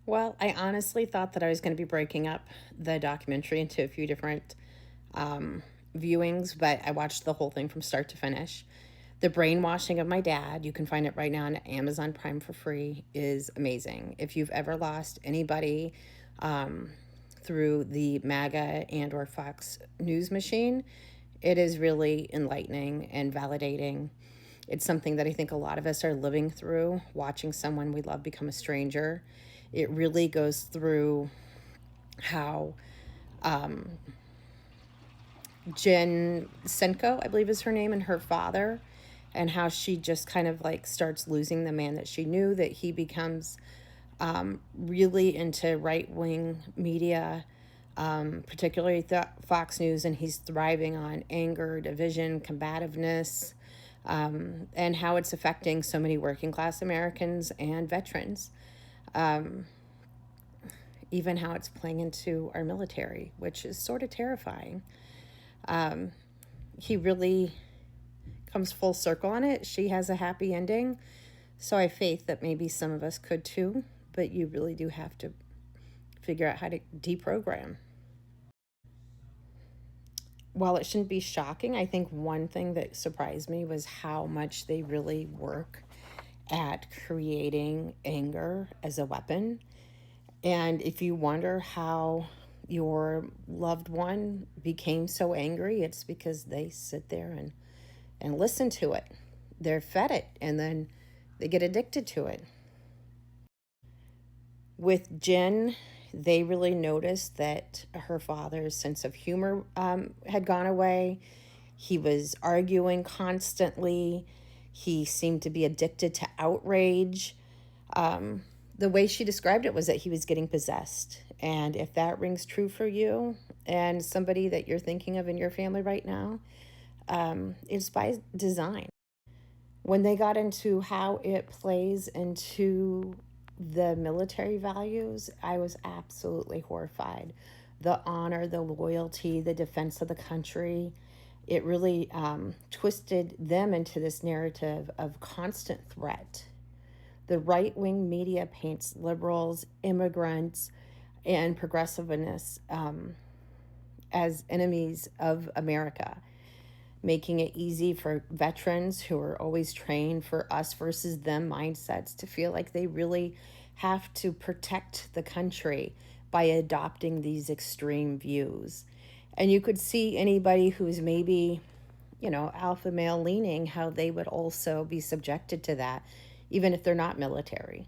Well, I honestly thought that I was going to be breaking up the documentary into a few different um, viewings, but I watched the whole thing from start to finish. The Brainwashing of My Dad, you can find it right now on Amazon Prime for free, is amazing. If you've ever lost anybody um, through the MAGA and or Fox News machine, it is really enlightening and validating. It's something that I think a lot of us are living through, watching someone we love become a stranger. It really goes through how Jen Senko, I believe is her name, and her father, and how she just kind of like starts losing the man that she knew, that he becomes really into right wing media, particularly Fox News, and he's thriving on anger, division, combativeness, and how it's affecting so many working class Americans and veterans. Even how it's playing into our military, which is sort of terrifying. He really comes full circle on it. She has a happy ending. So I have faith that maybe some of us could too, but you really do have to figure out how to deprogram. While it shouldn't be shocking, I think one thing that surprised me was how much they really work at creating anger as a weapon. And if you wonder how your loved one became so angry, it's because they sit there and listen to it. They're fed it and then they get addicted to it. With Jen, they really noticed that her father's sense of humor had gone away. He was arguing constantly. He seemed to be addicted to outrage. The way she described it was that he was getting possessed. And if that rings true for you and somebody that you're thinking of in your family right now, it's by design. When they got into how it plays into the military values, I was absolutely horrified. The honor, the loyalty, the defense of the country. It really twisted them into this narrative of constant threat. The right wing media paints liberals, immigrants, and progressiveness as enemies of America, making it easy for veterans who are always trained for us versus them mindsets to feel like they really have to protect the country by adopting these extreme views. And you could see anybody who's maybe, alpha male leaning, how they would also be subjected to that, even if they're not military.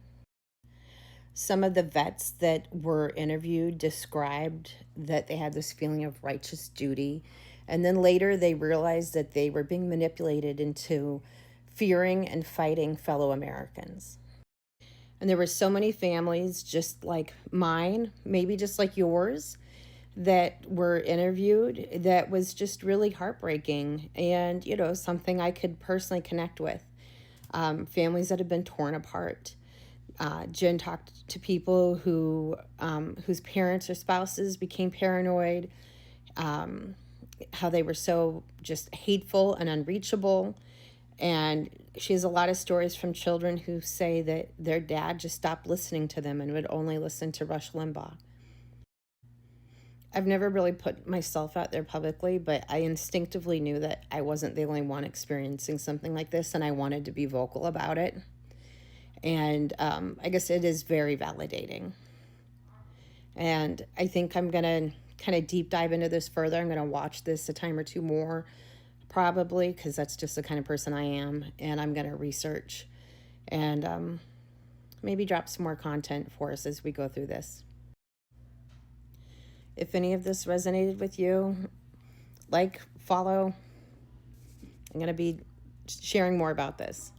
Some of the vets that were interviewed described that they had this feeling of righteous duty. And then later they realized that they were being manipulated into fearing and fighting fellow Americans. And there were so many families just like mine, maybe just like yours, that were interviewed that was just really heartbreaking and, something I could personally connect with. Families that have been torn apart. Jen talked to people whose parents or spouses became paranoid, how they were so just hateful and unreachable. And she has a lot of stories from children who say that their dad just stopped listening to them and would only listen to Rush Limbaugh. I've never really put myself out there publicly, but I instinctively knew that I wasn't the only one experiencing something like this, and I wanted to be vocal about it. And I guess it is very validating. And I think I'm going to kind of deep dive into this further. I'm going to watch this a time or two more, probably, because that's just the kind of person I am. And I'm going to research and maybe drop some more content for us as we go through this. If any of this resonated with you, like, follow. I'm going to be sharing more about this.